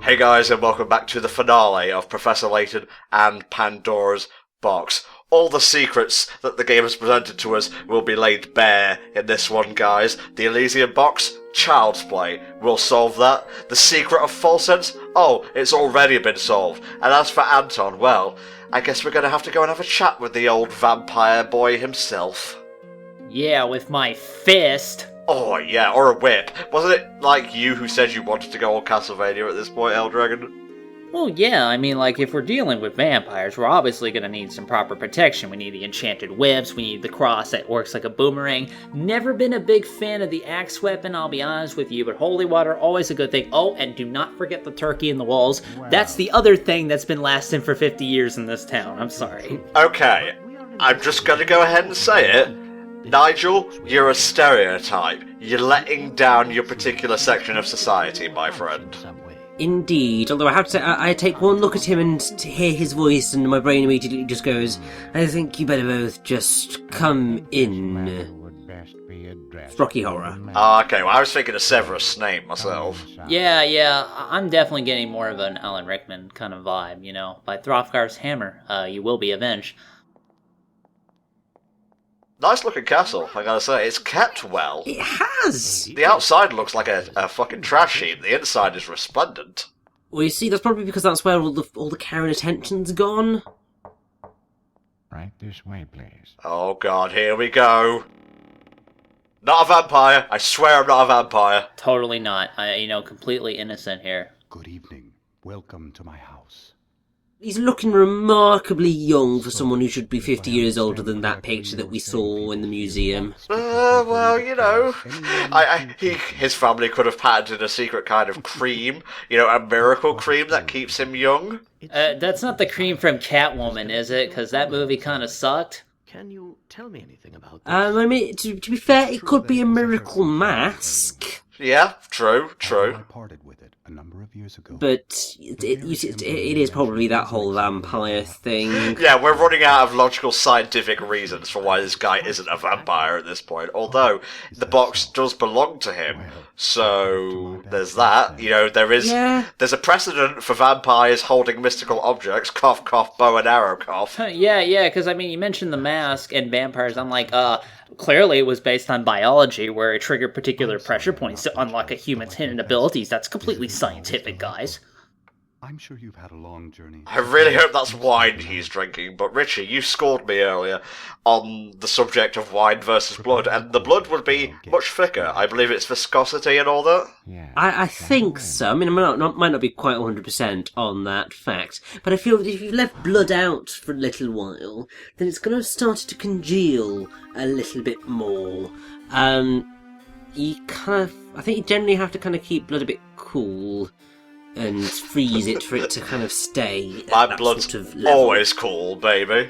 Hey guys, and welcome back to the finale of Professor Layton and Pandora's box. All the secrets that the game has presented to us will be laid bare in this one, guys. The Elysium box, child's play. We'll solve that. The secret of false sense? Oh, it's already been solved. And as for Anton, well, I guess we're gonna have to go and have a chat with the old vampire boy himself. Yeah, with my fist. Oh yeah, or a whip. Wasn't it like you who said you wanted to go on Castlevania at this point, Eldragon? Well, yeah, I mean, like, if we're dealing with vampires, we're obviously gonna need some proper protection. We need the enchanted whips, we need the cross that works like a boomerang. Never been a big fan of the axe weapon, I'll be honest with you, but holy water, always a good thing. Oh, and do not forget the turkey in the walls. Wow. That's the other thing that's been lasting for 50 years in this town, I'm sorry. Okay, I'm just gonna go ahead and say it. Nigel, you're a stereotype. You're letting down your particular section of society, my friend. Indeed, although I have to say, I take one look at him and to hear his voice and my brain immediately just goes, I think you better both just come in. Rocky Horror. Okay, well I was thinking of Severus Snape myself. Yeah, I'm definitely getting more of an Alan Rickman kind of vibe, you know. By Throthgar's hammer, you will be avenged. Nice looking castle, I gotta say. It's kept well. It has! The outside looks like a fucking trash heap. The inside is resplendent. Well, you see, that's probably because that's where all the care and attention's gone. Right this way, please. Oh god, here we go. Not a vampire. I swear I'm not a vampire. Totally not. Completely innocent here. Good evening. Welcome to my house. He's looking remarkably young for someone who should be 50 years older than that picture that we saw in the museum. Well, you know, his family could have patented a secret kind of cream, you know, a miracle cream that keeps him young. That's not the cream from Catwoman, is it? Because that movie kind of sucked. Can you tell me anything about this? I mean, to be fair, it could be a miracle mask. Yeah, true. I parted with it a number of years ago. But it is probably that whole vampire thing. Yeah, we're running out of logical scientific reasons for why this guy isn't a vampire at this point. Although, the box does belong to him. So, there's that. You know, there's a precedent for vampires holding mystical objects. Cough, cough, bow and arrow, cough. Yeah, because, I mean, you mentioned the mask and vampires. I'm like, clearly it was based on biology, where it triggered particular pressure points to unlock a human's hidden abilities. That's completely scientific, guys. I'm sure you've had a long journey. I really hope that's wine he's drinking, but Richie, you scored me earlier on the subject of wine versus blood, and the blood would be much thicker. I believe it's viscosity and all that. Yeah. I think so. I mean, I might not be quite 100% on that fact, but I feel that if you've left blood out for a little while, then it's going to start to congeal a little bit more. I think you generally have to kind of keep blood a bit cool and freeze it for it to kind of stay at My that blood's sort of level. always cool, baby.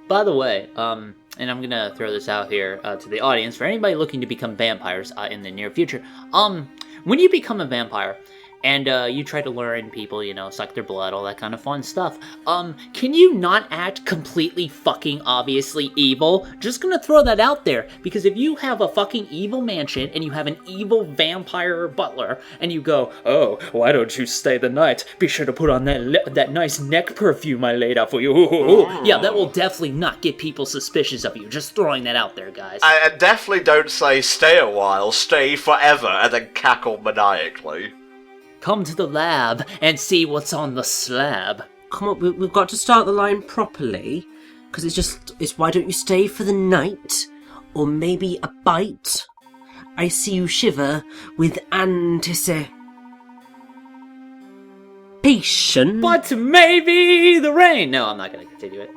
By the way, and I'm gonna throw this out here to the audience, for anybody looking to become vampires in the near future, when you become a vampire, and you try to lure in people, you know, suck their blood, all that kind of fun stuff, can you not act completely fucking obviously evil? Just gonna throw that out there, because if you have a fucking evil mansion, and you have an evil vampire butler, and you go, oh, why don't you stay the night? Be sure to put on that nice neck perfume I laid out for you. Yeah, that will definitely not get people suspicious of you. Just throwing that out there, guys. And definitely don't say stay a while, stay forever, and then cackle maniacally. Come to the lab and see what's on the slab. Come on, we've got to start the line properly, because it's why don't you stay for the night? Or maybe a bite? I see you shiver with anticipation. But maybe the rain. No, I'm not going to continue it.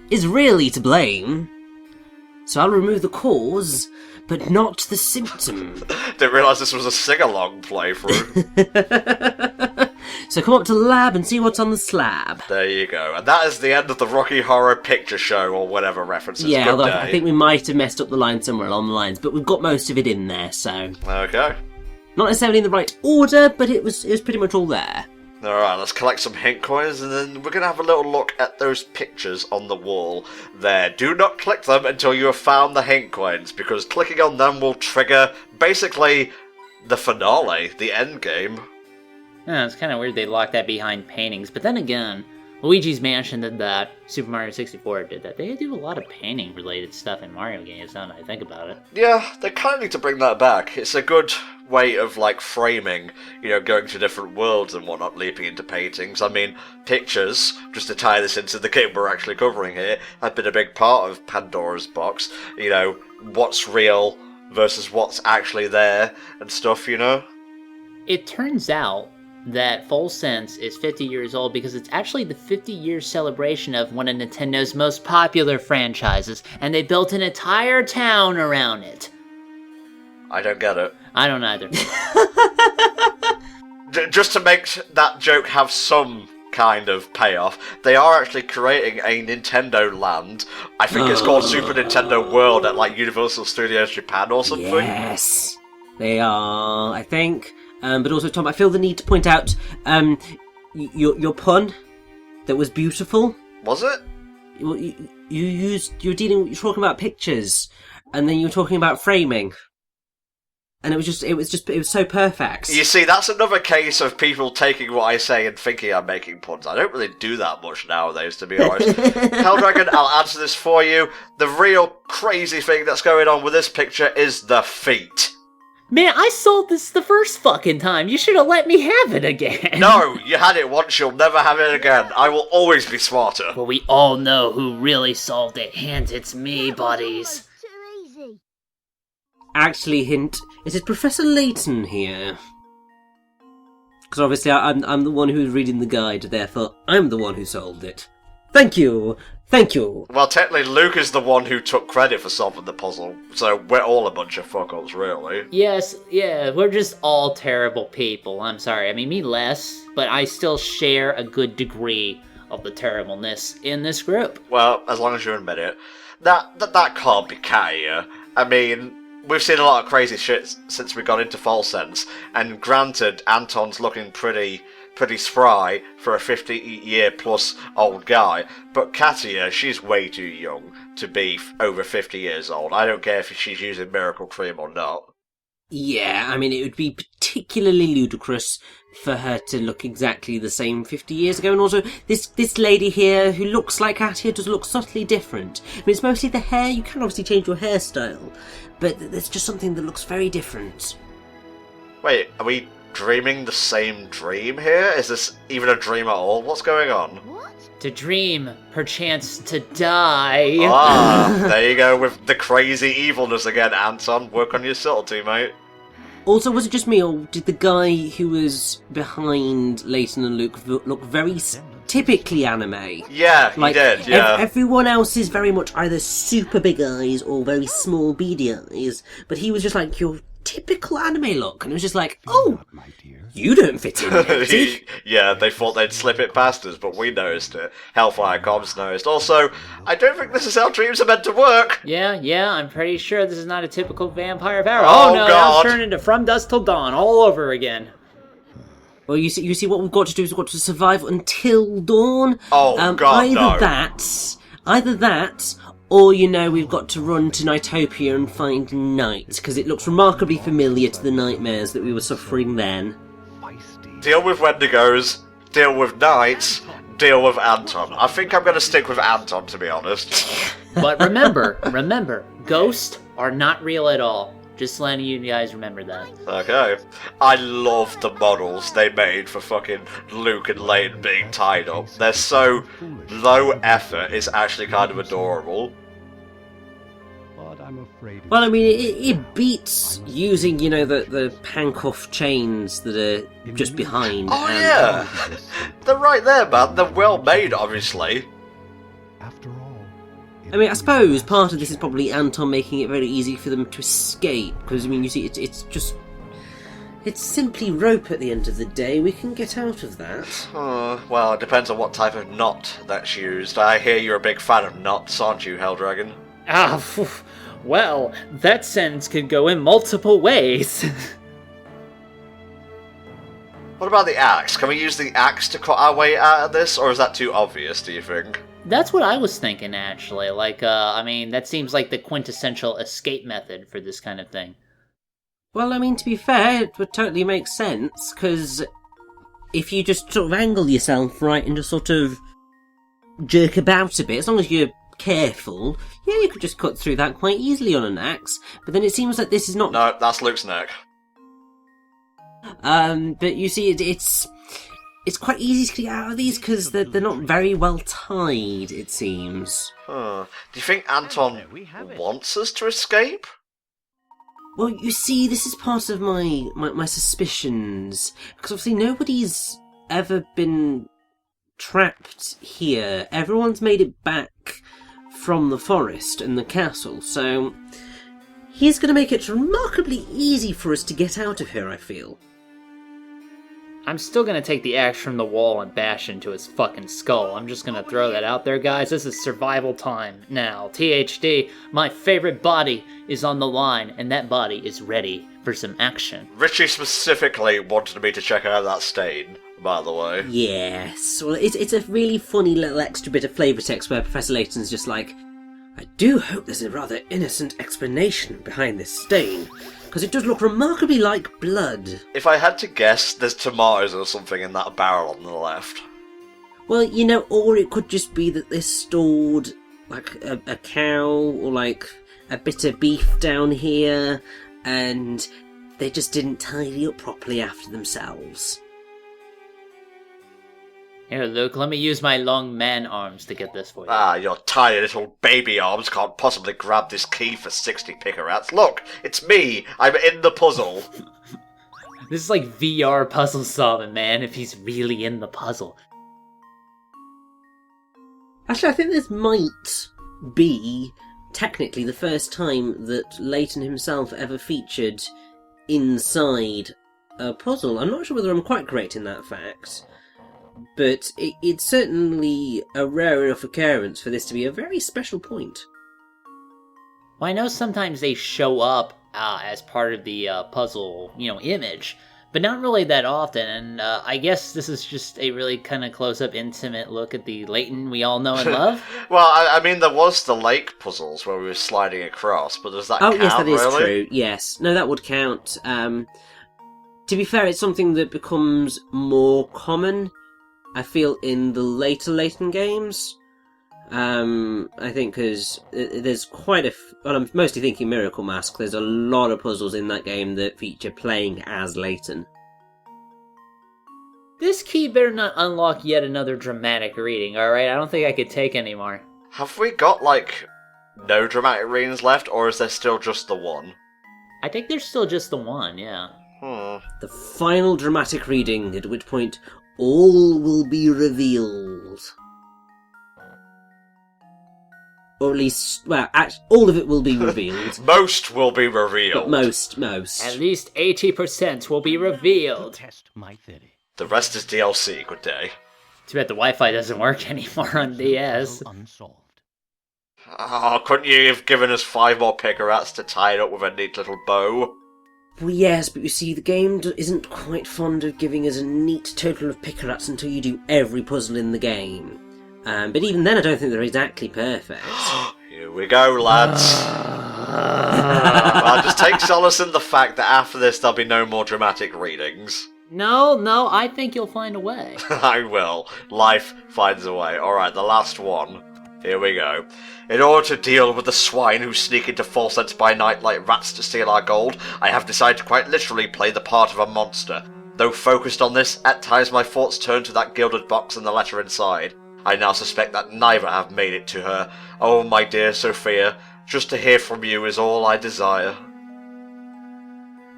Is really to blame. So I'll remove the cause, but not the symptom. Didn't realise this was a sing-along playthrough. So come up to the lab and see what's on the slab. There you go. And that is the end of the Rocky Horror Picture Show, or whatever references. Yeah, Good although day. I think we might have messed up the line somewhere along the lines, but we've got most of it in there, so... Okay. Not necessarily in the right order, but it was pretty much all there. Alright, let's collect some hint coins, and then we're going to have a little look at those pictures on the wall there. Do not click them until you have found the hint coins, because clicking on them will trigger, basically, the finale, the end game. Yeah, it's kind of weird they locked that behind paintings, but then again, Luigi's Mansion did that, Super Mario 64 did that. They do a lot of painting-related stuff in Mario games, now that I think about it. Yeah, they kind of need to bring that back. It's a good way of, like, framing, going to different worlds and whatnot, leaping into paintings. I mean, pictures, just to tie this into the game we're actually covering here, have been a big part of Pandora's box. What's real versus what's actually there and stuff, It turns out that Full Sense is 50 years old because it's actually the 50-year celebration of one of Nintendo's most popular franchises, and they built an entire town around it. I don't get it. I don't either. Just to make that joke have some kind of payoff, they are actually creating a Nintendo land. I think it's called Super Nintendo World at, like, Universal Studios Japan or something. Yes, they are, I think. But also, Tom, I feel the need to point out your pun that was beautiful. Was it? You're talking about pictures, and then you were talking about framing, and it was so perfect. You see, that's another case of people taking what I say and thinking I'm making puns. I don't really do that much nowadays, to be honest. Helldragon, I'll answer this for you. The real crazy thing that's going on with this picture is the feet. Man, I sold this the first fucking time. You should have let me have it again. No, you had it once, you'll never have it again. I will always be smarter. Well, we all know who really solved it, and it's me, buddies. Too easy. Actually, hint, it is Professor Layton here. Because obviously I'm the one who's reading the guide, therefore I'm the one who solved it. Thank you! Thank you! Well, technically, Luke is the one who took credit for solving the puzzle, so we're all a bunch of fuck-ups, really. Yes, yeah, we're just all terrible people. I'm sorry, I mean, me less, but I still share a good degree of the terribleness in this group. Well, as long as you admit it. That can't be Katia. I mean, we've seen a lot of crazy shit since we got into False Sense, and granted, Anton's looking pretty spry for a 50-year-plus old guy, but Katia, she's way too young to be over 50 years old. I don't care if she's using Miracle Cream or not. Yeah, I mean, it would be particularly ludicrous for her to look exactly the same 50 years ago, and also, this lady here who looks like Katia does look subtly different. I mean, it's mostly the hair. You can obviously change your hairstyle, but there's just something that looks very different. Wait, are we dreaming the same dream here? Is this even a dream at all? What's going on? What? To dream, perchance to die. Ah, there you go with the crazy evilness again, Anton. Work on your subtlety, mate. Also, was it just me, or did the guy who was behind Layton and Luke look very typically anime? Yeah, he did, yeah. Everyone else is very much either super big eyes or very small beady eyes, but he was just like your typical anime look, and it was just like, oh, you don't fit in there. Yeah, they thought they'd slip it past us, but we noticed it. HellfireComms noticed. Also, I don't think this is how dreams are meant to work. Yeah, I'm pretty sure this is not a typical vampire hour. Oh, no, God. now it's turned into From Dusk Till Dawn all over again. Well, you see, what we've got to do is we've got to survive until dawn. Oh, God, no. Either that, or, we've got to run to Nightopia and find Night, because it looks remarkably familiar to the nightmares that we were suffering then. Deal with Wendigos, deal with Knights, deal with Anton. I think I'm going to stick with Anton, to be honest. But remember, ghosts are not real at all. Just letting you guys remember that. Okay. I love the models they made for fucking Luke and Layton being tied up. They're so low effort, it's actually kind of adorable. But I'm afraid. Well, I mean, it beats using, the handcuff chains that are just behind. Oh, yeah! They're right there, man. They're well made, obviously. After all, I mean, I suppose part of this is probably Anton making it very easy for them to escape, because, I mean, you see, it's simply rope at the end of the day. We can get out of that. Well, it depends on what type of knot that's used. I hear you're a big fan of knots, aren't you, Helldragon? Well, that sentence could go in multiple ways. What about the axe? Can we use the axe to cut our way out of this, or is that too obvious, do you think? That's what I was thinking, actually. I mean, that seems like the quintessential escape method for this kind of thing. Well, I mean, to be fair, it would totally make sense, because if you just sort of angle yourself right and just sort of jerk about a bit, as long as you're careful, yeah, you could just cut through that quite easily on an axe. But then it seems like this is not... No, that's Luke's neck. But you see, it's quite easy to get out of these because they're not very well tied, it seems. Huh. Do you think Anton wants us to escape? Well, you see, this is part of my suspicions, because obviously nobody's ever been trapped here. Everyone's made it back from the forest and the castle, so he's going to make it remarkably easy for us to get out of here, I feel. I'm still gonna take the axe from the wall and bash into his fucking skull. I'm just gonna throw that out there, guys. This is survival time now. THD, my favorite body is on the line, and that body is ready for some action. Richie specifically wanted me to check out that stain, by the way. Yes, well, it's a really funny little extra bit of flavour text where Professor Layton's just like, I do hope there's a rather innocent explanation behind this stain, because it does look remarkably like blood. If I had to guess, there's tomatoes or something in that barrel on the left. Well, you know, or it could just be that they stored, like, a cow or, like, a bit of beef down here, and they just didn't tidy up properly after themselves. Here, Luke, let me use my long man arms to get this for you. Ah, your tiny little baby arms can't possibly grab this key for 60 pickerats. Look, it's me! I'm in the puzzle! This is like VR puzzle solving, man, if he's really in the puzzle. Actually, I think this might be, technically, the first time that Layton himself ever featured inside a puzzle. I'm not sure whether I'm quite correct in that fact, but it's certainly a rare enough occurrence for this to be a very special point. Well, I know sometimes they show up as part of the puzzle, image, but not really that often, and I guess this is just a really kind of close-up, intimate look at the Layton we all know and love. Well, I mean, there was the lake puzzles where we were sliding across, but does that count, yes, that is really? true, yes. No, that would count. To be fair, it's something that becomes more common, I feel, in the later Layton games. I think because there's quite well, I'm mostly thinking Miracle Mask. There's a lot of puzzles in that game that feature playing as Layton. This key better not unlock yet another dramatic reading, alright? I don't think I could take anymore. Have we got, like, no dramatic readings left, or is there still just the one? I think there's still just the one, yeah. The final dramatic reading, at which point all will be revealed. Or at least, well, all of it will be revealed. Most will be revealed. But most. At least 80% will be revealed. Test my theory. The rest is DLC, good day. Too bad the Wi-Fi doesn't work anymore on DS. Unsolved. Oh, couldn't you have given us 5 more pickerats to tie it up with a neat little bow? Well, yes, but you see, the game isn't quite fond of giving us a neat total of pickerats until you do every puzzle in the game. But even then, I don't think they're exactly perfect. Here we go, lads. I'll just take solace in the fact that after this there'll be no more dramatic readings. No, I think you'll find a way. I will. Life finds a way. Alright, the last one. Here we go. In order to deal with the swine who sneak into Falsets by night like rats to steal our gold, I have decided to quite literally play the part of a monster. Though focused on this, at times my thoughts turn to that gilded box and the letter inside. I now suspect that neither have made it to her. Oh, my dear Sophia, just to hear from you is all I desire.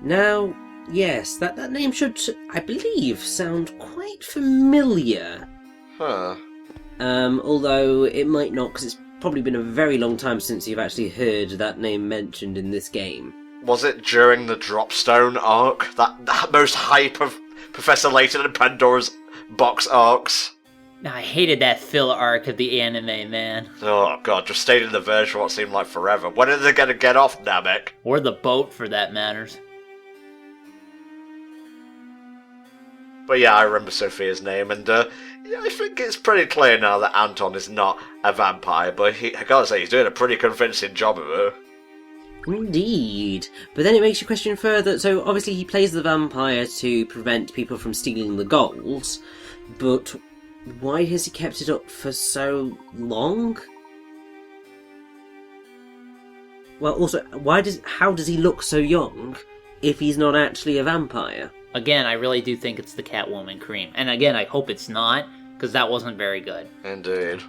Now, yes, that name should, I believe, sound quite familiar. Huh. Although it might not, because it's probably been a very long time since you've actually heard that name mentioned in this game. Was it during the Dropstone arc? That most hype of Professor Layton and Pandora's box arcs? I hated that filler arc of the anime, man. Oh god, just stayed in the verge for what seemed like forever. When are they gonna get off, Namek? Or the boat, for that matters. But yeah, I remember Sophia's name, and I think it's pretty clear now that Anton is not a vampire, but I gotta say, he's doing a pretty convincing job of her. Indeed. But then it makes you question further. So obviously he plays the vampire to prevent people from stealing the gold, but why has he kept it up for so long? Well, also, how does he look so young if he's not actually a vampire? Again, I really do think it's the Catwoman cream. And again, I hope it's not, because that wasn't very good. Indeed.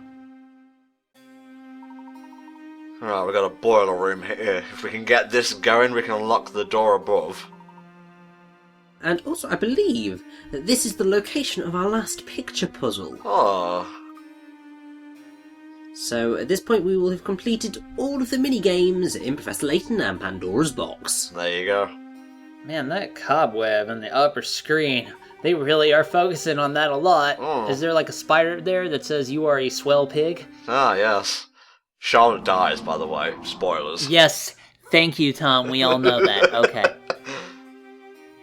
Right, we've got a boiler room here. If we can get this going, we can unlock the door above. And also, I believe that this is the location of our last picture puzzle. Oh. So at this point we will have completed all of the mini-games in Professor Layton and Pandora's box. There you go. Man, that cobweb in the upper screen, they really are focusing on that a lot. Oh. Is there like a spider there that says you are a swell pig? Ah, yes. Charlotte dies, by the way. Spoilers. Yes, thank you, Tom. We all know that. Okay.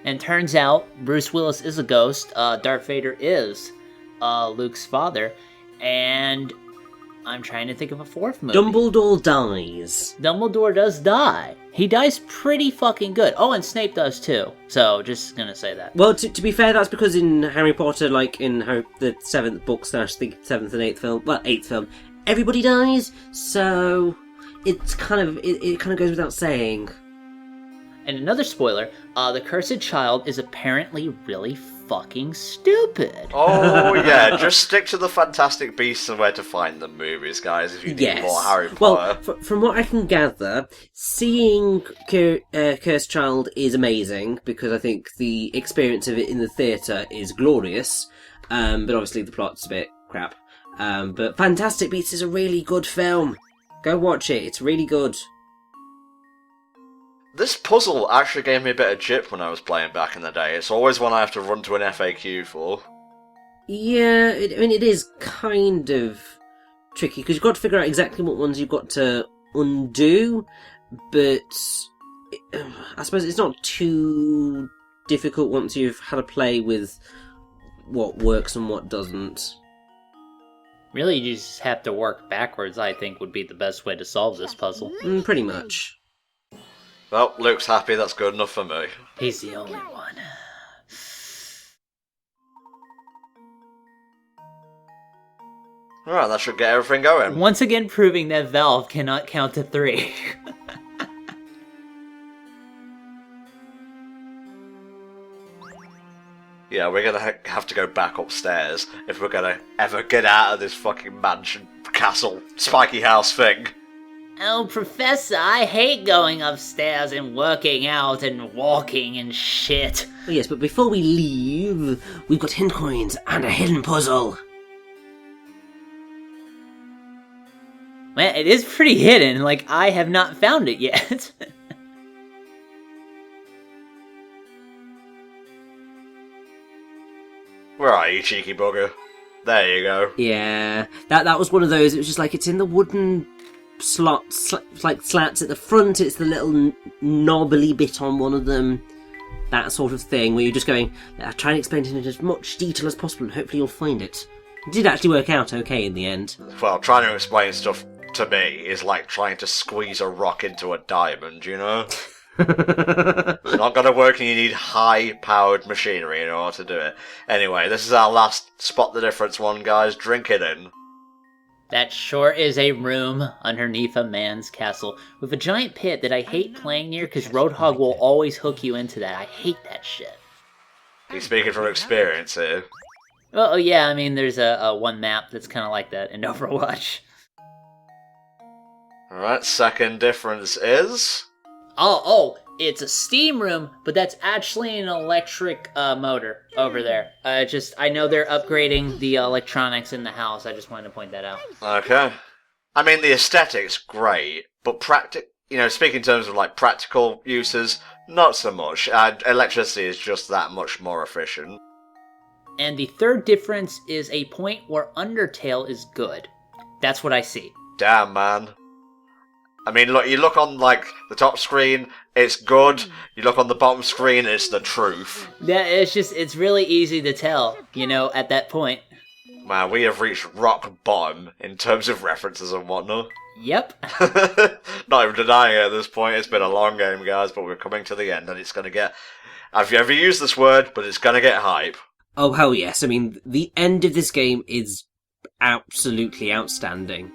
And turns out Bruce Willis is a ghost. Darth Vader is Luke's father. And I'm trying to think of a fourth movie. Dumbledore dies. Dumbledore does die. He dies pretty fucking good. Oh, and Snape does too. So, just gonna say that. Well, to be fair, that's because in Harry Potter, like in the 7th book / the 7th and 8th film, well, 8th film, everybody dies, so it's kind of goes without saying. And another spoiler, the cursed child is apparently really fucking stupid. Oh, yeah, just stick to the Fantastic Beasts and Where to Find Them movies, guys, if you need more Harry Potter. Well, from what I can gather, seeing Cursed Child is amazing, because I think the experience of it in the theatre is glorious, but obviously the plot's a bit crap. But Fantastic Beasts is a really good film. Go watch it, it's really good. This puzzle actually gave me a bit of jip when I was playing back in the day. It's always one I have to run to an FAQ for. Yeah, it is kind of tricky, because you've got to figure out exactly what ones you've got to undo, but I suppose it's not too difficult once you've had a play with what works and what doesn't. Really, you just have to work backwards, I think, would be the best way to solve this puzzle. Pretty much. Well, Luke's happy, that's good enough for me. He's the only one. Alright, that should get everything going. Once again proving that Valve cannot count to 3. Yeah, we're gonna have to go back upstairs if we're gonna ever get out of this fucking mansion, castle, spiky house thing. Oh, Professor, I hate going upstairs and working out and walking and shit. Oh, yes, but before we leave, we've got hint coins and a hidden puzzle. Man, it is pretty hidden, like, I have not found it yet. Where are you, cheeky bugger? There you go. Yeah, that was one of those, it was just like, it's in the wooden slats at the front, it's the little knobbly bit on one of them, that sort of thing, where you're just going, try and explain it in as much detail as possible and hopefully you'll find it. It did actually work out okay in the end. Well, trying to explain stuff to me is like trying to squeeze a rock into a diamond, you know? It's not gonna work and you need high-powered machinery in order to do it. Anyway, this is our last spot the difference one, guys. Drink it in. That sure is a room underneath a man's castle with a giant pit that I hate playing near because Roadhog will always hook you into that. I hate that shit. He's speaking from experience here. Oh yeah, I mean there's a one map that's kind of like that in Overwatch. Alright, second difference is... Oh, it's a steam room, but that's actually an electric motor over there. I know they're upgrading the electronics in the house. I just wanted to point that out. Okay. I mean, the aesthetics, great, but speaking in terms of, like, practical uses, not so much. Electricity is just that much more efficient. And the third difference is a point where Undertale is good. That's what I see. Damn, man. I mean, look, you look on, like, the top screen, it's good. You look on the bottom screen, it's the truth. Yeah, it's really easy to tell, at that point. Man, we have reached rock bottom in terms of references and whatnot. Yep. Not even denying it at this point. It's been a long game, guys, but we're coming to the end, and it's going to get... Have you ever used this word? But it's going to get hype. Oh, hell yes. I mean, the end of this game is absolutely outstanding.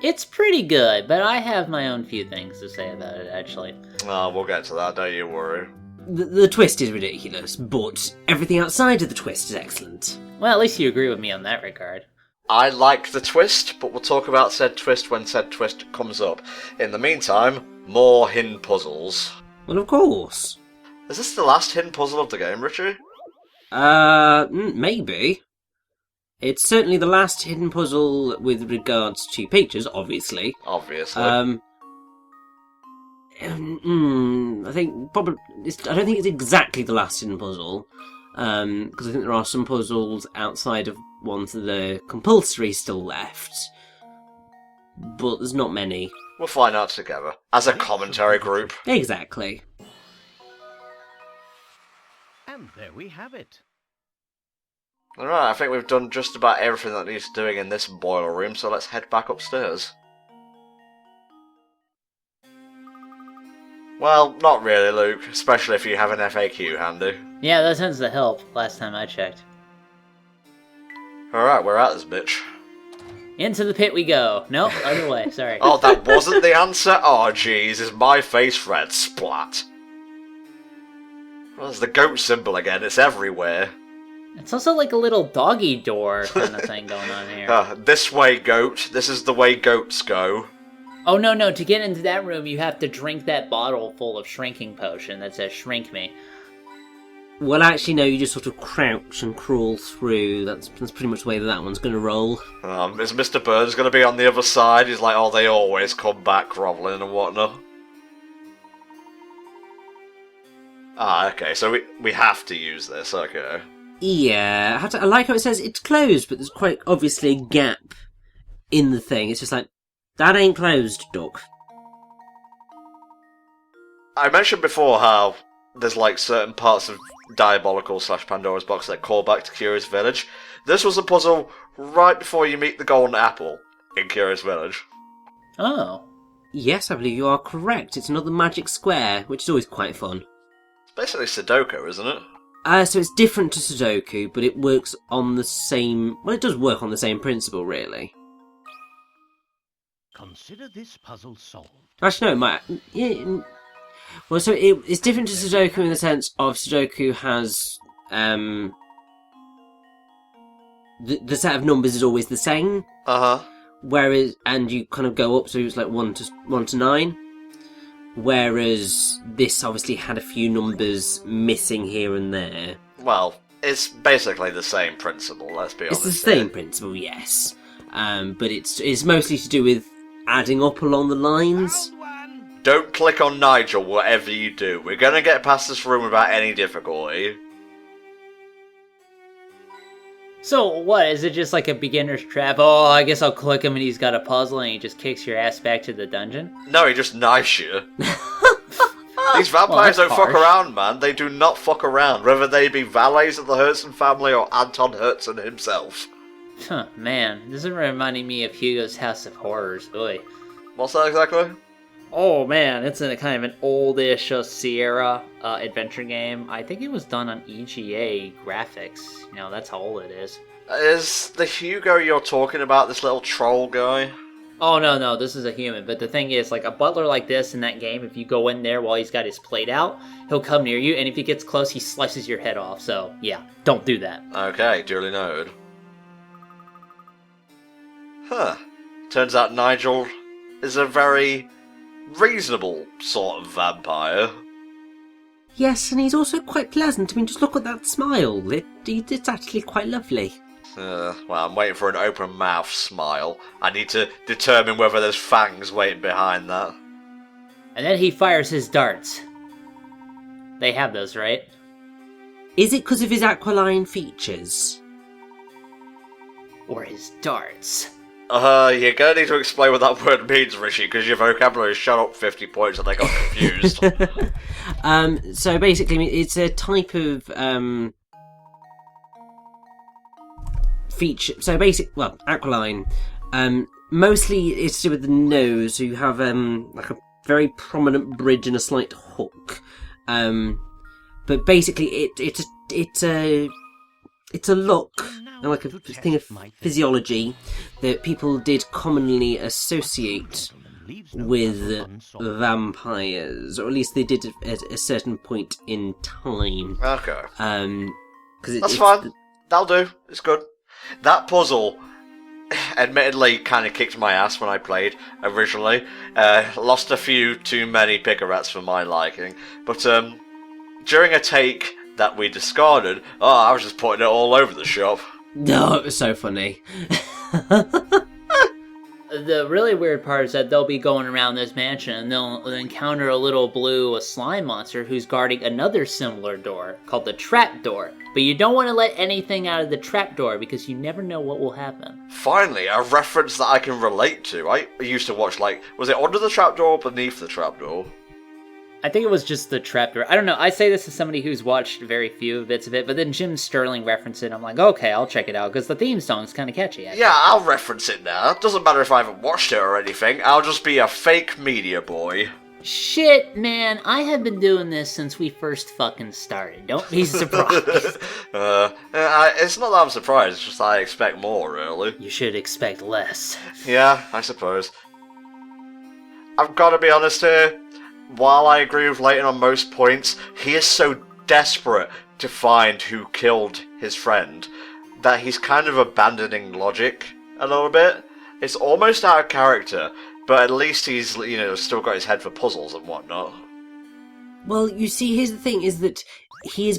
It's pretty good, but I have my own few things to say about it, actually. Oh, we'll get to that, don't you worry. The twist is ridiculous, but everything outside of the twist is excellent. Well, at least you agree with me on that regard. I like the twist, but we'll talk about said twist when said twist comes up. In the meantime, more hidden puzzles. Well, of course. Is this the last hidden puzzle of the game, Richie? Maybe. It's certainly the last hidden puzzle with regards to pictures, obviously. Obviously. I think probably. I don't think it's exactly the last hidden puzzle, because I think there are some puzzles outside of ones that are compulsory still left, but there's not many. We'll find out together, as a commentary group. Exactly. And there we have it. Alright, I think we've done just about everything that needs doing in this boiler room, so let's head back upstairs. Well, not really, Luke, especially if you have an FAQ handy. Yeah, that tends to help, last time I checked. Alright, we're at this bitch. Into the pit we go. Nope, other way, sorry. Oh, that wasn't the answer? Oh, jeez, is my face red? Splat. Well, there's the goat symbol again, it's everywhere. It's also like a little doggy door kind of thing going on here. This way, goat. This is the way goats go. Oh, no, to get into that room, you have to drink that bottle full of shrinking potion that says shrink me. Well, actually, no, you just sort of crouch and crawl through. That's pretty much the way that one's going to roll. Is Mr. Burns going to be on the other side? He's like, oh, they always come back grovelling and whatnot. Ah, okay, so we have to use this, okay. Yeah, I like how it says it's closed, but there's quite obviously a gap in the thing. It's just like, that ain't closed, duck. I mentioned before how there's like certain parts of Diabolical / Pandora's Box that call back to Curious Village. This was a puzzle right before you meet the Golden Apple in Curious Village. Oh. Yes, I believe you are correct. It's another magic square, which is always quite fun. It's basically Sudoku, isn't it? So it's different to Sudoku, but it works on the same... Well, it does work on the same principle, really. Consider this puzzle solved. Actually, no, it might... Yeah, well, so it's different to Sudoku in the sense of Sudoku has... The set of numbers is always the same. Uh-huh. Whereas... And you kind of go up, so it's like 1 to 9. Whereas this obviously had a few numbers missing here and there. Well, it's basically the same principle, let's be honest. It's the same principle, yes. But it's mostly to do with adding up along the lines. Don't click on Nigel, whatever you do. We're gonna get past this room without any difficulty. So, what, is it just like a beginner's trap? Oh, I guess I'll click him and he's got a puzzle and he just kicks your ass back to the dungeon? No, he just knifes you. These vampires don't fuck around, man. They do not fuck around. Whether they be valets of the Hertzen family or Anton Hertzen himself. Huh, man, this is reminding me of Hugo's House of Horrors. Oy. What's that exactly? Oh man, it's in a kind of an oldish Sierra adventure game. I think it was done on EGA graphics. You know, that's how old it is. Is the Hugo you're talking about this little troll guy? Oh no, this is a human. But the thing is, like a butler like this in that game, if you go in there while he's got his plate out, he'll come near you, and if he gets close, he slices your head off. So yeah, don't do that. Okay, duly noted. Huh. Turns out Nigel is a very reasonable sort of vampire. Yes, and he's also quite pleasant. I mean, just look at that smile. It's actually quite lovely. Well, I'm waiting for an open mouth smile. I need to determine whether there's fangs waiting behind that. And then he fires his darts. They have those, right? Is it because of his aquiline features? Or his darts? You're gonna need to explain what that word means, Rishi, because your vocabulary shot up 50 points and I got confused. So basically, it's a type of feature. So aquiline Mostly it's to do with the nose. So you have like a very prominent bridge and a slight hook. But basically it's a look, and like a thing of physiology that people did commonly associate with vampires, or at least they did at a certain point in time. Okay. That's fine. That'll do. It's good. That puzzle, admittedly, kind of kicked my ass when I played originally. Lost a few too many picarettes for my liking. But during a take that we discarded, I was just putting it all over the shop. No, it was so funny. The really weird part is that they'll be going around this mansion and they'll encounter a little blue slime monster who's guarding another similar door called the trap door. But you don't want to let anything out of the trap door because you never know what will happen. Finally, a reference that I can relate to. I used to watch, was it under the trapdoor or beneath the trapdoor? I think it was just the trapdoor. I don't know. I say this as somebody who's watched very few bits of it, but then Jim Sterling referenced it. I'm like, okay, I'll check it out, because the theme song's kind of catchy, actually. Yeah, I'll reference it now. It doesn't matter if I haven't watched it or anything. I'll just be a fake media boy. Shit, man, I have been doing this since we first fucking started. Don't be surprised. It's not that I'm surprised, it's just I expect more, really. You should expect less. Yeah, I suppose. I've got to be honest here. While I agree with Layton on most points, he is so desperate to find who killed his friend that he's kind of abandoning logic a little bit. It's almost out of character, but at least he's, still got his head for puzzles and whatnot. Well, you see, here's the thing, is that he is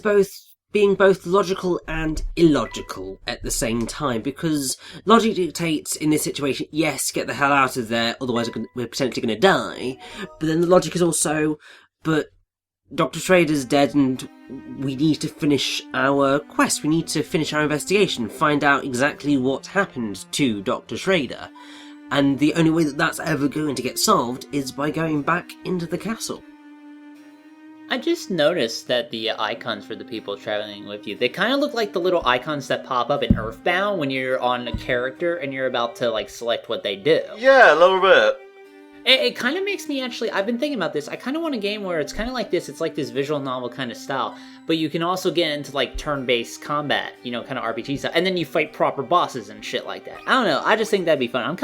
being both logical and illogical at the same time, because logic dictates in this situation, yes, get the hell out of there, otherwise we're potentially going to die, but then the logic is also, but Dr. Schrader's dead and we need to finish our quest, we need to finish our investigation, find out exactly what happened to Dr. Schrader, and the only way that that's ever going to get solved is by going back into the castle. I just noticed that the icons for the people traveling with you, they kind of look like the little icons that pop up in Earthbound when you're on a character and you're about to, select what they do. Yeah, a little bit. It kind of makes me actually, I've been thinking about this, I kind of want a game where it's kind of like this, it's like this visual novel kind of style, but you can also get into turn-based combat, kind of RPG style, and then you fight proper bosses and shit like that. I don't know, I just think that'd be fun. I've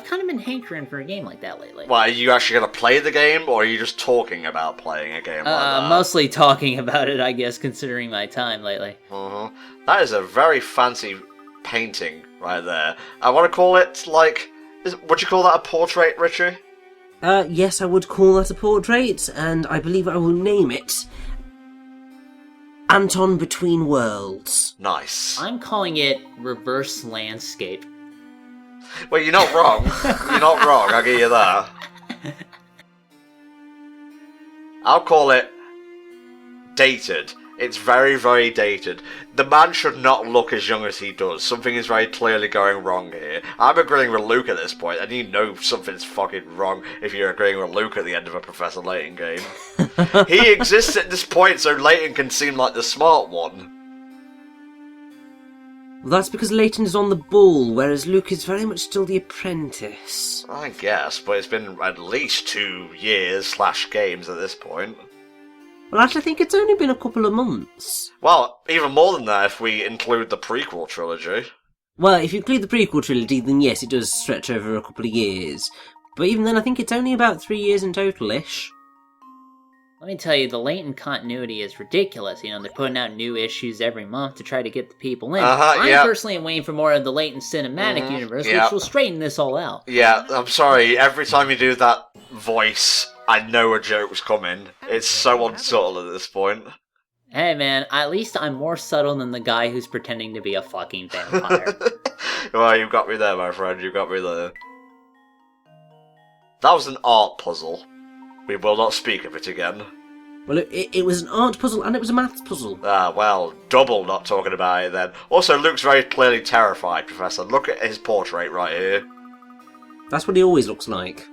kind of been hankering for a game like that lately. Well, are you actually going to play the game, or are you just talking about playing a game like that? Mostly talking about it, I guess, considering my time lately. That is a very fancy painting right there. I want to call it, would you call that a portrait, Richie? Yes, I would call that a portrait, and I believe I will name it Anton Between Worlds. Nice. I'm calling it Reverse Landscape. Well, you're not wrong. You're not wrong, I'll give you that. I'll call it Dated. It's very, very dated. The man should not look as young as he does. Something is very clearly going wrong here. I'm agreeing with Luke at this point, and you know something's fucking wrong if you're agreeing with Luke at the end of a Professor Layton game. He exists at this point so Layton can seem like the smart one. Well, that's because Layton is on the ball, whereas Luke is very much still the apprentice. I guess, but it's been at least 2 years / games at this point. Well, actually, I think it's only been a couple of months. Well, even more than that if we include the prequel trilogy. Well, if you include the prequel trilogy, then yes, it does stretch over a couple of years. But even then, I think it's only about 3 years in total-ish. Let me tell you, the latent continuity is ridiculous. They're putting out new issues every month to try to get the people in. I personally am waiting for more of the latent cinematic universe, which will straighten this all out. Yeah, I'm sorry, every time you do that voice, I know a joke's coming. It's so unsubtle at this point. Hey man, at least I'm more subtle than the guy who's pretending to be a fucking vampire. Well, you've got me there, my friend, you've got me there. That was an art puzzle. We will not speak of it again. Well, it was an art puzzle and it was a maths puzzle. Ah, well, double not talking about it then. Also, Luke's very clearly terrified, Professor. Look at his portrait right here. That's what he always looks like.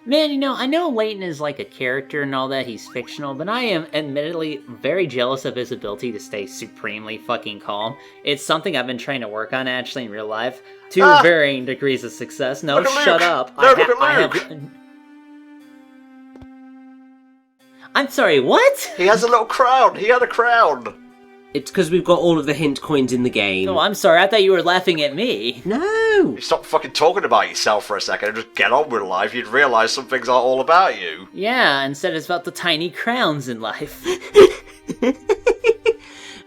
Man, you know, I know Layton is like a character and all that, he's fictional, but I am admittedly very jealous of his ability to stay supremely fucking calm. It's something I've been trying to work on actually in real life, to varying degrees of success. No, Look at shut Luke. up. No, look at Luke. I'm sorry, what? He has a little crown. He had a crown. It's because we've got all of the hint coins in the game. Oh, I'm sorry, I thought you were laughing at me. No! You stop fucking talking about yourself for a second and just get on with life. You'd realise some things aren't all about you. Yeah, instead it's about the tiny crowns in life.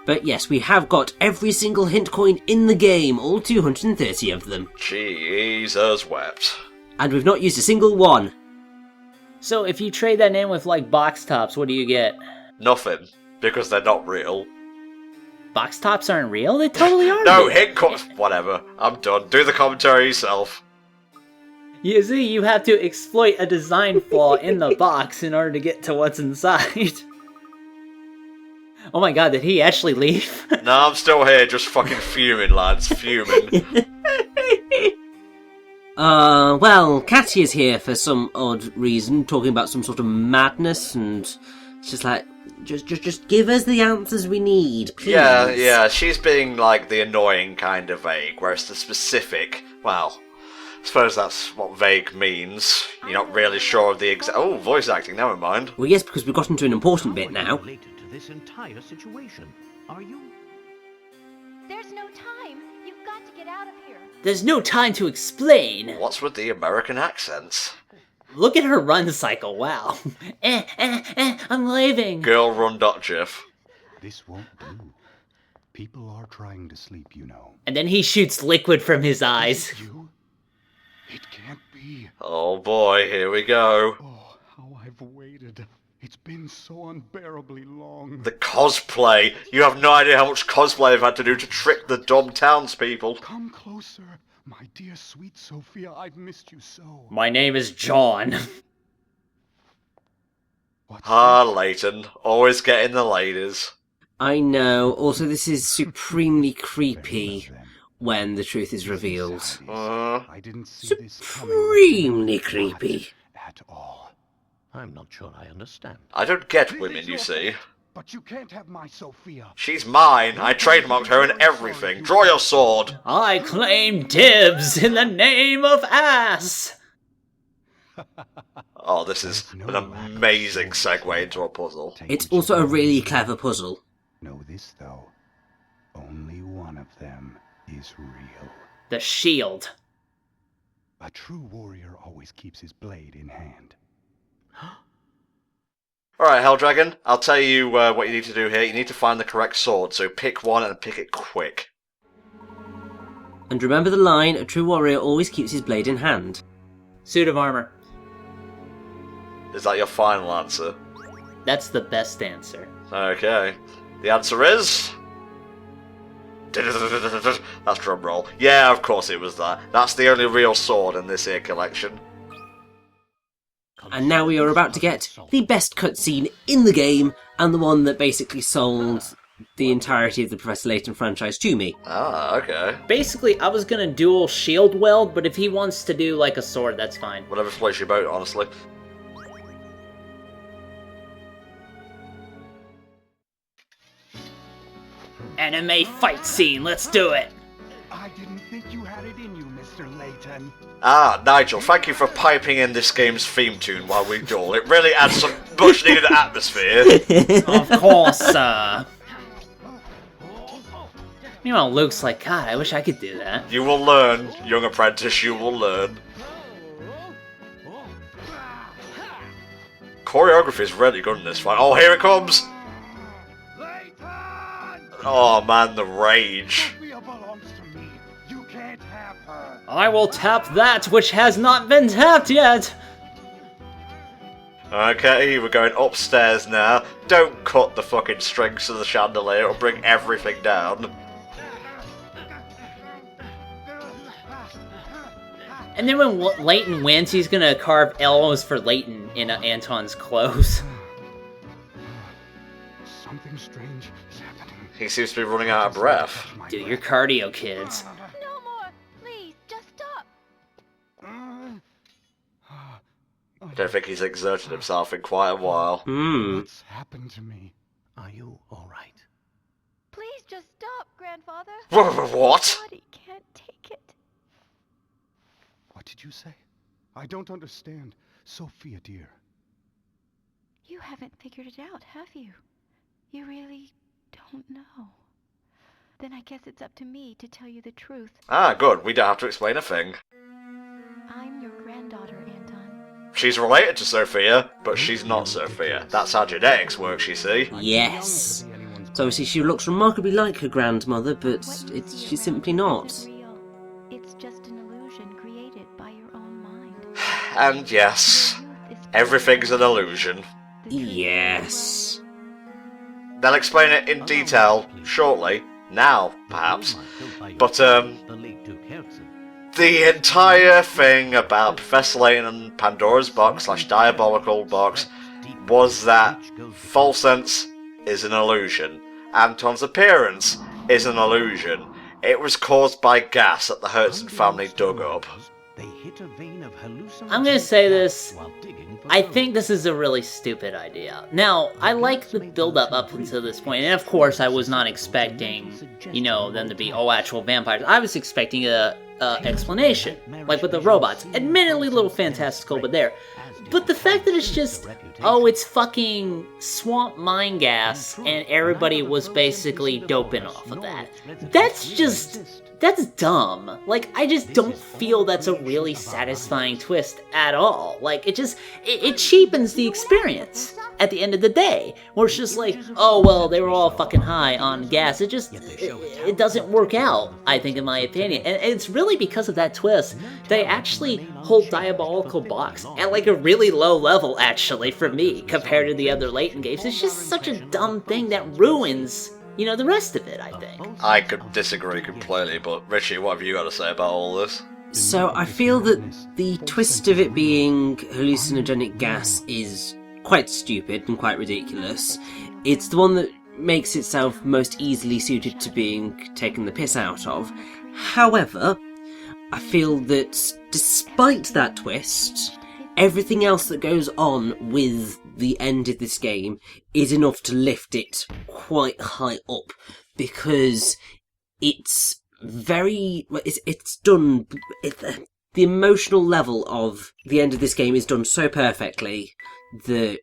But yes, we have got every single hint coin in the game, all 230 of them. Jesus wept. And we've not used a single one. So if you trade that in with, like, box tops, what do you get? Nothing. Because they're not real. Box tops aren't real? They totally are No, real. hint coins. Whatever. I'm done. Do the commentary yourself. You see, you have to exploit a design flaw in the box in order to get to what's inside. Oh my god, did he actually leave? No, I'm still here, just fucking fuming, lads. Fuming. Well, Catty is here for some odd reason, talking about some sort of madness, and it's just like, just give us the answers we need, please. Yeah, she's being, like, the annoying kind of vague, whereas the specific, well, I suppose that's what vague means. You're not really sure of the exact... Oh, voice acting, never mind. Well, yes, because we've got into an important bit now. Related to this entire situation, are you? There's no time. You've got to get out of here. There's no time to explain. What's with the American accents? Look at her run cycle, wow. I'm leaving. Girl run .gif. This won't do. People are trying to sleep, you know. And then he shoots liquid from his eyes. You? It can't be. Oh boy, here we go. Oh, how I've waited. It's been so unbearably long. The cosplay. You have no idea how much cosplay I've had to do to trick the dumb townspeople. Come closer. My dear sweet Sophia, I've missed you so. My name is John. What's Layton. Always getting the ladies. I know, also this is supremely creepy when the truth is revealed. I didn't see this coming. Supremely creepy. At all. I'm not sure I understand. I don't get women, you see. But you can't have my Sophia. She's mine. I trademarked her and everything. Draw your sword. I claim dibs in the name of ass. Oh, this is an amazing segue into a puzzle. It's also a really clever puzzle. Know this, though. Only one of them is real. The shield. A true warrior always keeps his blade in hand. Alright, Helldragon, I'll tell you what you need to do here. You need to find the correct sword, so pick one and pick it quick. And remember the line, a true warrior always keeps his blade in hand. Suit of armor. Is that your final answer? That's the best answer. Okay. The answer is... That's drum roll. Yeah, of course it was that. That's the only real sword in this here collection. And now we are about to get the best cutscene in the game, and the one that basically sold the entirety of the Professor Layton franchise to me. Ah, okay. Basically, I was gonna dual shield weld, but if he wants to do like a sword, that's fine. Whatever floats your boat, honestly. Anime fight scene, let's do it! I didn't think you had it in you, Mr. Layton. Ah, Nigel, thank you for piping in this game's theme tune while we duel. It really adds some much-needed atmosphere. Of course, Meanwhile, Luke's like, God, I wish I could do that. You will learn, young apprentice, you will learn. Choreography is really good in this fight. Oh, here it comes! Oh man, the rage. Sophia belongs to me. You can't have her. I will tap that which has not been tapped yet! Okay, we're going upstairs now. Don't cut the fucking strings to the chandelier, it'll bring everything down. And then when Layton wins, he's gonna carve elbows for Layton in Anton's clothes. Something strange is happening. He seems to be running out of breath. Do your cardio, kids. No more. Please, just stop. don't think he's exerted himself in quite a while. What's happened to me? Are you all right? Please just stop, Grandfather. What? My body can't take it. What did you say? I don't understand. Sophia, dear. You haven't figured it out, have you? You really don't know. Then I guess it's up to me to tell you the truth. Ah, good. We don't have to explain a thing. I'm your granddaughter, Anton. She's related to Sophia, but she's not Sophia. That's how genetics works, you see. Yes. So obviously she looks remarkably like her grandmother, but she's simply not. Real. It's just an illusion created by your own mind. And yes, everything's an illusion. Yes. They'll explain it in detail shortly. Now, perhaps. But, The late Duke Herzen. the entire thing about Professor Layton Pandora's box / diabolical box was that false sense is an illusion. Anton's appearance is an illusion. It was caused by gas that the Herzen family dug up. They hit a vein of I'm gonna say this. while digging for I gold. think this is a really stupid idea. Now, I like the build-up up until this point, and of course I was not expecting, them to be actual vampires. I was expecting a explanation, like with the robots. Admittedly a little fantastical, but there. But the fact that it's just, it's fucking swamp mine gas, and everybody was basically doping off of that. That's dumb. Like, I just don't feel that's a really satisfying twist at all. Like, it cheapens the experience at the end of the day. Where it's just like, they were all fucking high on gas. It doesn't work out, I think, in my opinion. And it's really because of that twist. They actually hold Diabolical Box at, like, a really low level, actually, for me, compared to the other Layton games. It's just such a dumb thing that ruins the rest of it, I think. I could disagree completely, but Richie, what have you got to say about all this? So I feel that the twist of it being hallucinogenic gas is quite stupid and quite ridiculous. It's the one that makes itself most easily suited to being taken the piss out of. However, I feel that despite that twist, everything else that goes on with the end of this game is enough to lift it quite high up, because it's very, it's done, the emotional level of the end of this game is done so perfectly that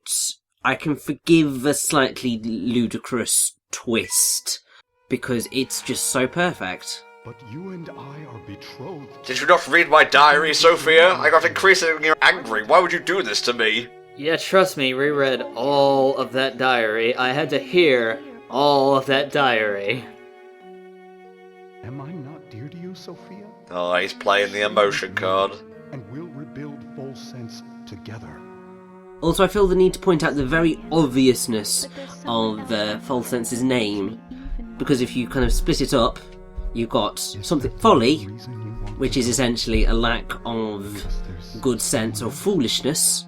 I can forgive a slightly ludicrous twist, because it's just so perfect. But you and I are betrothed. Did you not read my diary, Sophia? I got increasingly angry. Why would you do this to me? Yeah, trust me, reread all of that diary. I had to hear all of that diary. Am I not dear to you, Sophia? Oh, he's playing the emotion card. And we'll rebuild full sense together. Also, I feel the need to point out the very obviousness of False Sense's name, because if you kind of split it up, you've got something folly, which is essentially a lack of good sense or foolishness,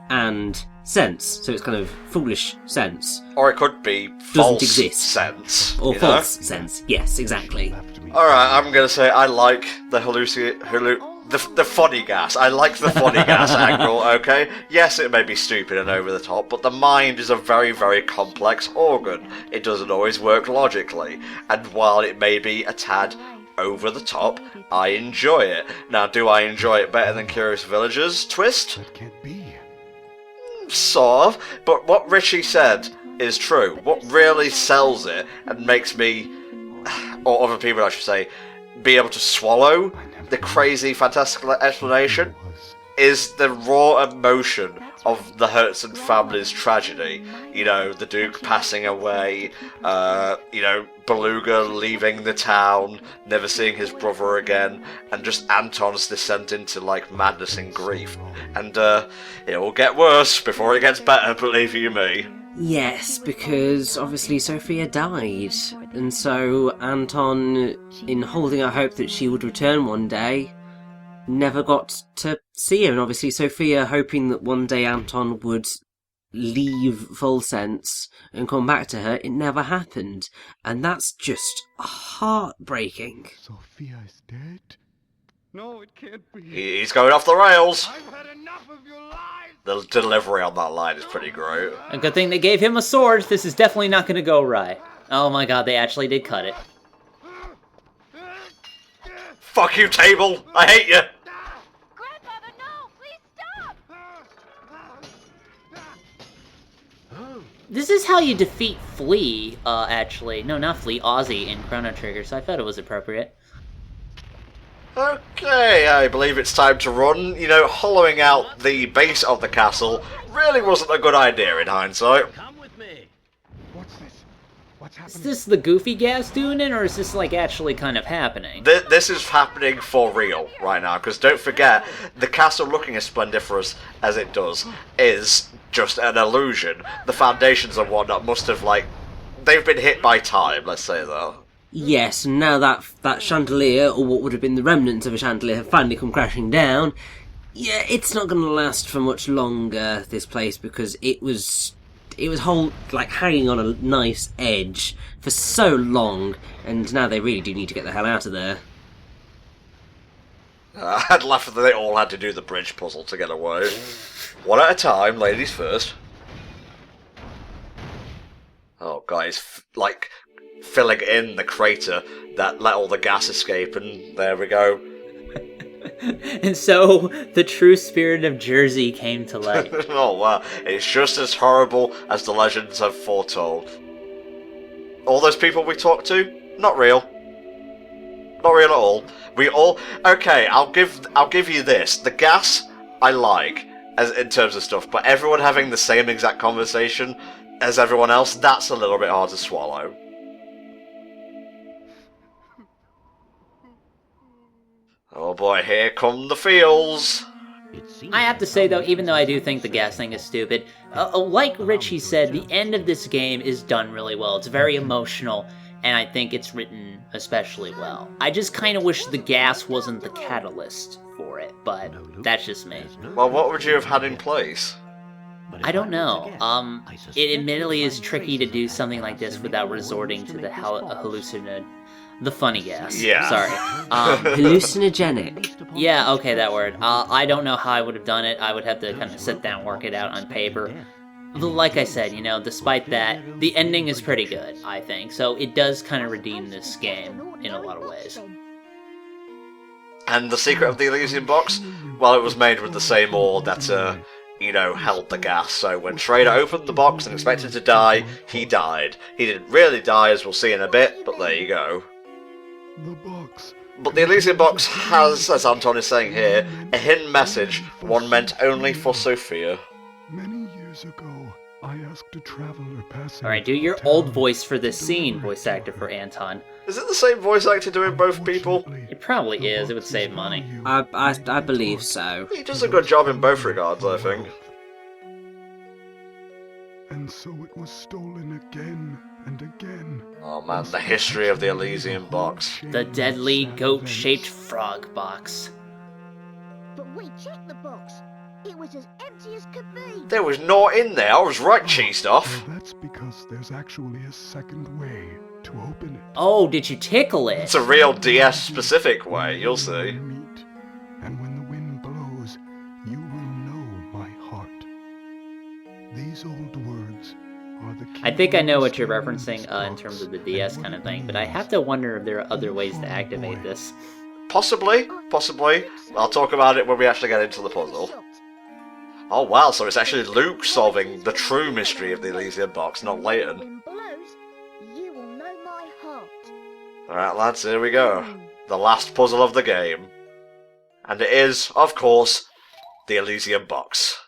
and sense, so it's kind of foolish sense. Or it could be false sense. Or false sense, yes, exactly. Alright, I'm gonna say I like the the funny gas. I like the funny gas angle, okay? Yes, it may be stupid and over the top, but the mind is a very, very complex organ. It doesn't always work logically, and while it may be a tad over the top, I enjoy it. Now, do I enjoy it better than Curious Villagers' twist? That can't be. Sort of, but what Richie said is true. What really sells it and makes me, or other people I should say, be able to swallow the crazy fantastical explanation is the raw emotion of the Herzen family's tragedy. The Duke passing away, Beluga leaving the town, never seeing his brother again, and just Anton's descent into, madness and grief. And, it will get worse before it gets better, believe you me. Yes, because obviously Sophia died, and so Anton, in holding out hope that she would return one day, never got to see her, and obviously Sophia hoping that one day Anton would leave Full Sense and come back to her, it never happened, and that's just heartbreaking. Sophia is dead? No, it can't be. He's going off the rails. I've had enough of your lies. The delivery on that line is pretty great. A good thing they gave him a sword. This is definitely not going to go right. Oh my god, they actually did cut it. Fuck you, table! I hate you! Grandfather, no! Please stop! This is how you defeat Flea, actually. No, not Flea, Ozzy in Chrono Trigger, so I thought it was appropriate. Okay, I believe it's time to run. You know, hollowing out the base of the castle really wasn't a good idea in hindsight. Come with me. What's this? What's Is happening? this the goofy gas doing it, or is this, like, actually kind of happening? This is happening for real right now, because don't forget, the castle looking as splendiferous as it does is just an illusion. The foundations and whatnot must have, like, they've been hit by time, let's say that. Yes, and now that chandelier, or what would have been the remnants of a chandelier, have finally come crashing down. Yeah, it's not going to last for much longer, this place, because it was hanging on a nice edge for so long, and now they really do need to get the hell out of there. I'd laugh if they all had to do the bridge puzzle to get away. One at a time, ladies first. Oh, guys, like, filling in the crater that let all the gas escape, and there we go. And so, the true spirit of Jersey came to light. Oh, wow. It's just as horrible as the legends have foretold. All those people we talked to? Not real. Not real at all. We all... Okay, I'll give you this. The gas, I like, as in terms of stuff, but everyone having the same exact conversation as everyone else, that's a little bit hard to swallow. Oh boy, here come the feels. It seems I have to say, though, even though I do think the gas thing is stupid, like Richie said, the end of this game is done really well. It's very emotional, and I think it's written especially well. I just kind of wish the gas wasn't the catalyst for it, but that's just me. Well, what would you have had in place? I don't know. It admittedly is tricky to do something like this without resorting to the the funny gas. Yeah. Sorry. Hallucinogenic. Yeah, okay, that word. I don't know how I would have done it. I would have to kind of sit down, work it out on paper. Like I said, you know, despite that, the ending is pretty good, I think. So it does kind of redeem this game in a lot of ways. And the secret of the Elysium box? Well, it was made with the same ore that, you know, held the gas. So when Schrader opened the box and expected to die, he died. He didn't really die, as we'll see in a bit, but there you go. The box. But the Elysium box has, as Anton is saying here, a hidden message, one meant only for Sophia. Many years ago, I asked a traveler passing. Alright, do your old voice for this scene, voice actor for Anton. Is it the same voice actor doing both people? It probably is, it would save money. I believe so. He does a good job in both regards, I think. And so it was stolen again and again. Oh man, the history of the Elysium box. The deadly goat-shaped frog box. But we checked the box. It was as empty as could be. There was naught in there, I was right cheesed off. Well, that's because there's actually a second way to open it. Oh, did you tickle it? It's a real DS-specific way, you'll see. Meet, and when the wind blows, you will know my heart. These old words are the key. I think I know what you're referencing in terms of the DS kind of thing, but I have to wonder if there are other ways to activate this. Possibly, possibly. I'll talk about it when we actually get into the puzzle. Oh wow, so it's actually Luke solving the true mystery of the Elysium box, not Layton. Wind blows, you will know my heart. Alright lads, here we go. The last puzzle of the game. And it is, of course, the Elysium box.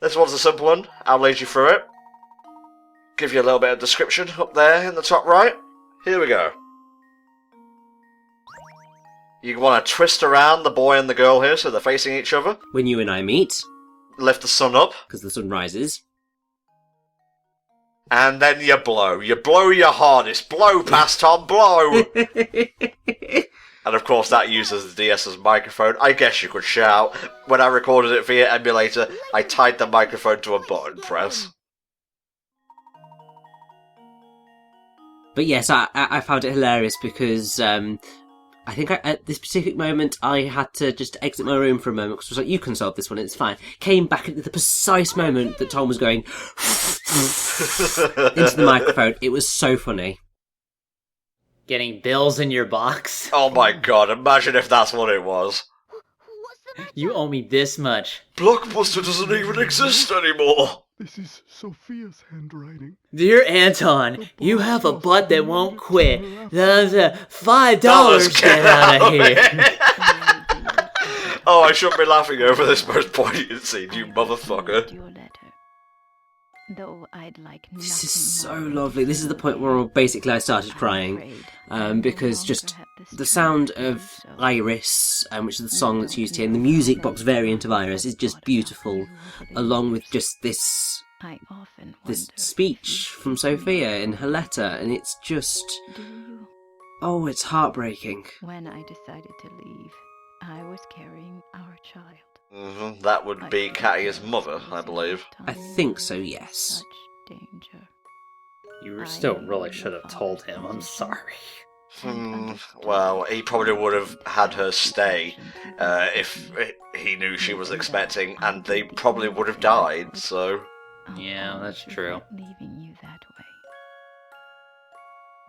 This one's a simple one, I'll lead you through it. Give you a little bit of description up there in the top right. Here we go. You want to twist around the boy and the girl here so they're facing each other. When you and I meet, Lift the sun up. because the sun rises. And then you blow. You blow your hardest. Blow, past Tom, blow! And of course that uses the DS's microphone. I guess you could shout. When I recorded it via emulator, I tied the microphone to a button press. But yes, I found it hilarious because I think at this specific moment I had to just exit my room for a moment because I was like, you can solve this one, it's fine. Came back at the precise moment that Tom was going into the microphone. It was so funny. Getting bills in your box? Oh my god, imagine if that's what it was. What's the matter? You owe me this much. Blockbuster doesn't even exist anymore. This is Sophia's handwriting. Dear Anton, you have a butt that won't quit. That's $5. Get out of here. Oh, I shouldn't be laughing over this most poignant scene, you motherfucker. Your letter. Though I'd like This is so nothing more lovely. This is the point where basically I started crying. Because just the sound of Iris, which is the song that's used here, and the music box variant of Iris is just beautiful, along with just this I often this wonder speech from Sophia in her letter, and it's just, Do you? oh, it's heartbreaking. When I decided to leave, I was carrying our child. That would be Katya's mother, I believe. I think so, yes. Such danger. You still really should have told him. I'm sorry. Well, he probably would have had her stay if he knew she was expecting, and they probably would have died, so... Yeah, that's true. Leaving you that way.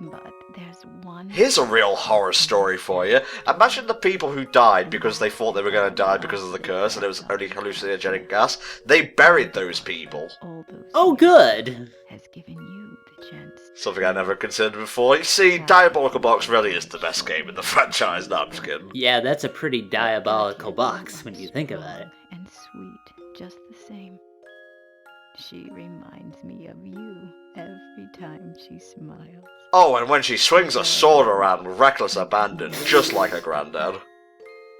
But there's one... Here's a real horror story for you. Imagine the people who died because they thought they were going to die because of the curse and it was only hallucinogenic gas. They buried those people. All those Oh, good! has given you the chance. Something I never considered before. You see, Diabolical Box really is the best game in the franchise. No, I'm just kidding. Yeah, that's a pretty diabolical box when you think about it. And sweet, just the same. She reminds me of you every time she smiles. Oh, and when she swings a sword around with reckless abandon, just like her granddad.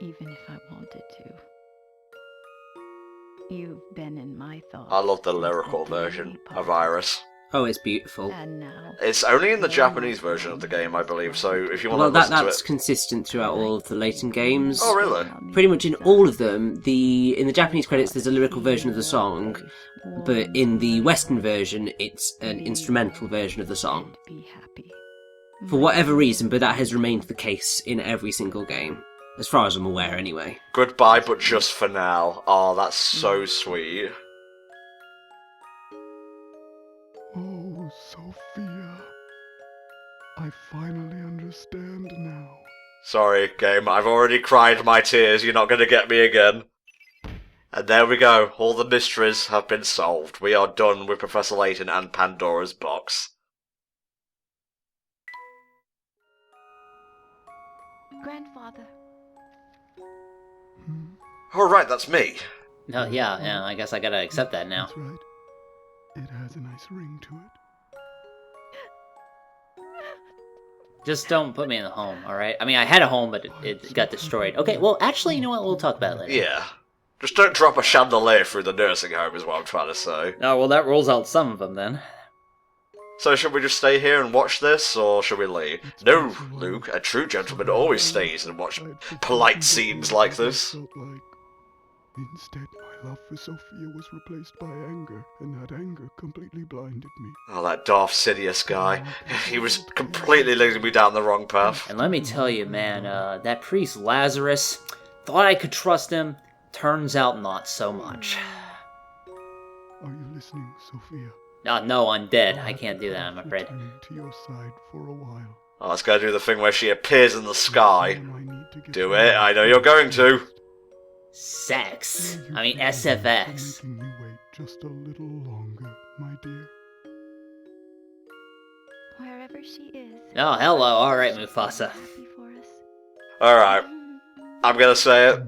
Even if I wanted to. You've been in my thoughts. I love the since lyrical the very version of past. Iris. Oh, it's beautiful. And now, It's only in the Japanese version of the game, I believe, so if you want Well, to listen to that's it... consistent throughout all of the Layton games. Oh, really? Pretty much in all of them, in the Japanese credits there's a lyrical version of the song, but in the Western version it's an instrumental version of the song. be happy. For whatever reason, but that has remained the case in every single game. As far as I'm aware, anyway. Goodbye, but just for now. Oh, that's so sweet. Oh, Sophia. I finally understand now. Sorry, game, I've already cried my tears, you're not going to get me again. And there we go, all the mysteries have been solved. We are done with Professor Layton and Pandora's box. Grandfather, Alright, that's me. No, yeah, I guess I gotta accept that now. That's right. It has a nice ring to it. Just don't put me in the home, alright? I mean, I had a home, but it got destroyed. Okay, well, actually, you know what? We'll talk about it later. Yeah. Just don't drop a chandelier through the nursing home is what I'm trying to say. Oh, well, that rules out some of them, then. So should we just stay here and watch this, or should we leave? No, Luke, a true gentleman always stays and watch polite scenes like this. Felt like. Instead, my love for Sophia was replaced by anger, and that anger completely blinded me. Oh, that Darth Sidious guy. He was completely leading me down the wrong path. And let me tell you, man, that priest Lazarus, thought I could trust him, turns out not so much. Are you listening, Sophia? No, I'm dead. I can't do that, I'm afraid. Returning to your side for a while. Oh, let's go do the thing where she appears in the sky. Someone I need to get Do to it, I know you're going to. Sex. Will you I mean, forgive me for SFX. making you wait just a little longer, my dear? wherever she is. Oh, hello. Alright, Mufasa. Happy for us. Alright, I'm gonna say it.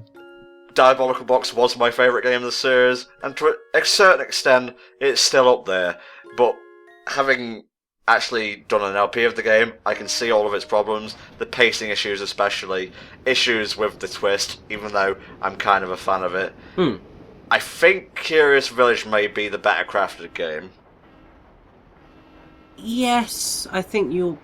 Diabolical Box was my favourite game of the series, and to a certain extent, it's still up there. But having actually done an LP of the game, I can see all of its problems, the pacing issues especially, issues with the twist, even though I'm kind of a fan of it. I think Curious Village may be the better crafted game. Yes, I think you're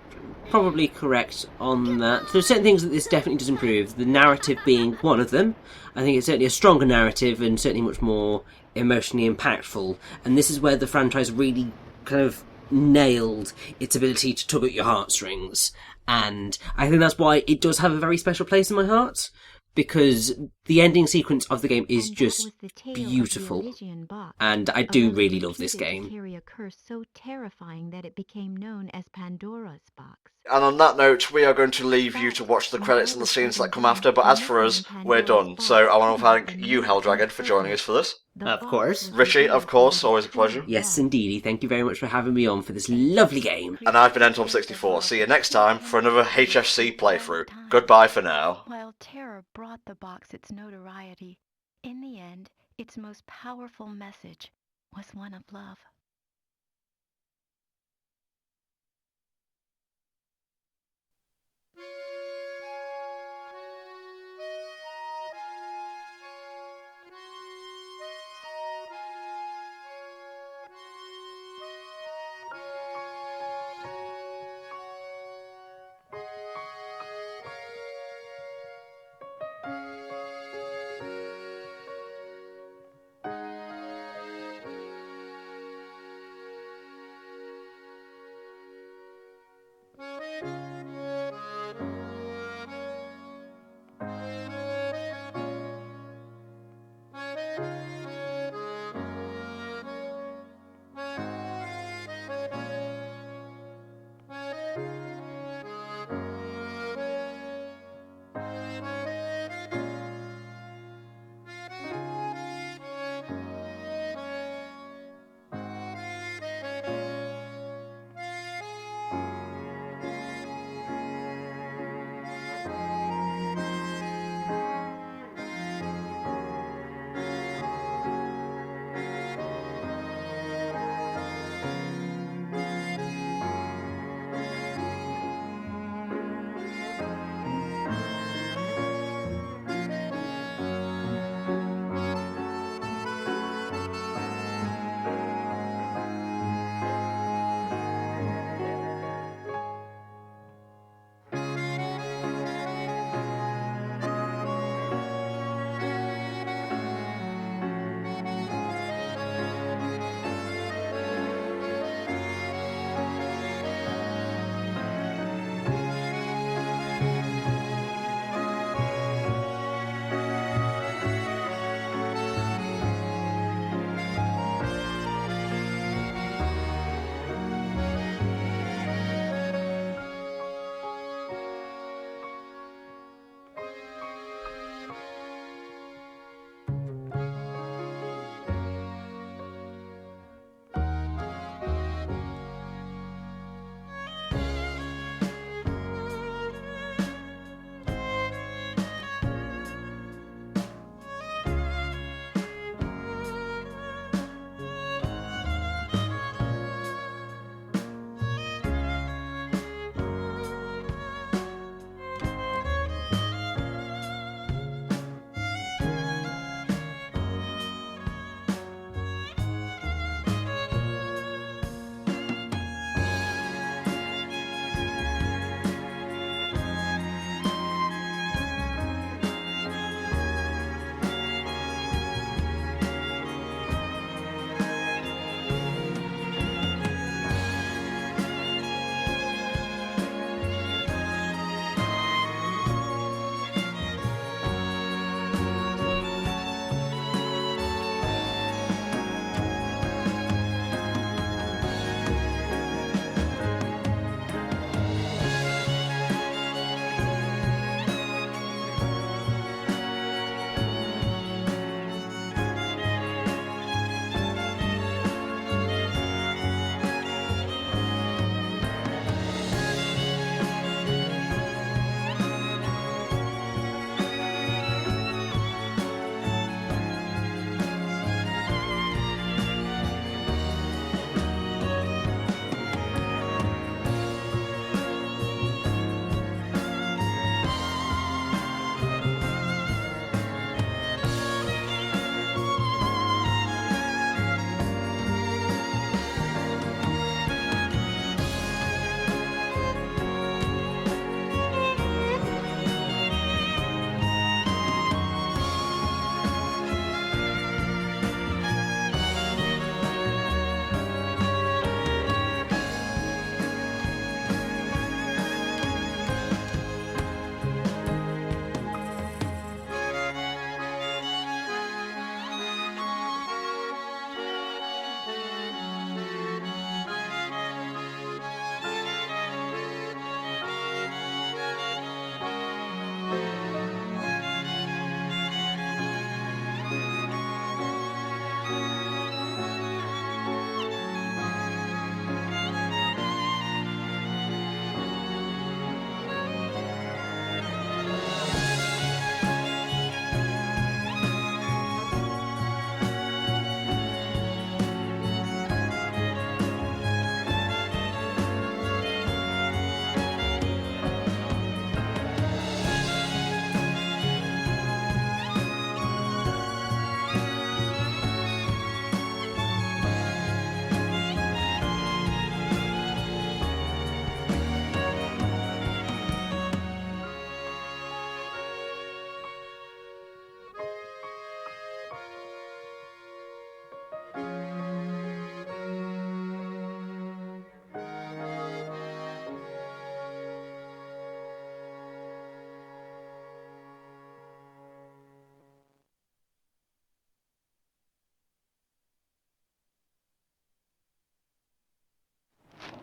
probably correct on that. There are certain things that this definitely does improve, the narrative being one of them. I think it's certainly a stronger narrative and certainly much more emotionally impactful, and this is where the franchise really kind of nailed its ability to tug at your heartstrings. And I think that's why it does have a very special place in my heart, because the ending sequence of the game is And that just was the tale of the beautiful. Elysian box, And I a do relic really love this reputed to game. carry a curse so terrifying that it became known as Pandora's box. And on that note, we are going to leave you to watch the credits and the scenes that come after, but as for us, we're done. So I want to thank you, Helldragon, for joining us for this. Of course. Richie, of course, always a pleasure. Yes, indeedy. Thank you very much for having me on for this lovely game. And I've been Entom64. See you next time for another HFC playthrough. Goodbye for now. While terror brought the box its notoriety, in the end, its most powerful message was one of love.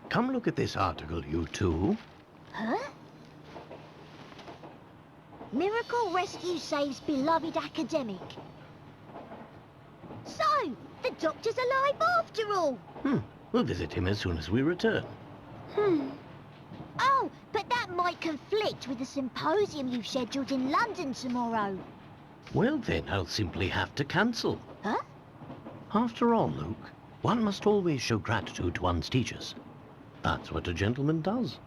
Come look at this article, you two. Huh? Miracle Rescue saves beloved academic. So, the doctor's alive after all. We'll visit him as soon as we return. Oh, but that might conflict with the symposium you've scheduled in London tomorrow. Well, then I'll simply have to cancel. Huh? After all, Luke, one must always show gratitude to one's teachers. That's what a gentleman does.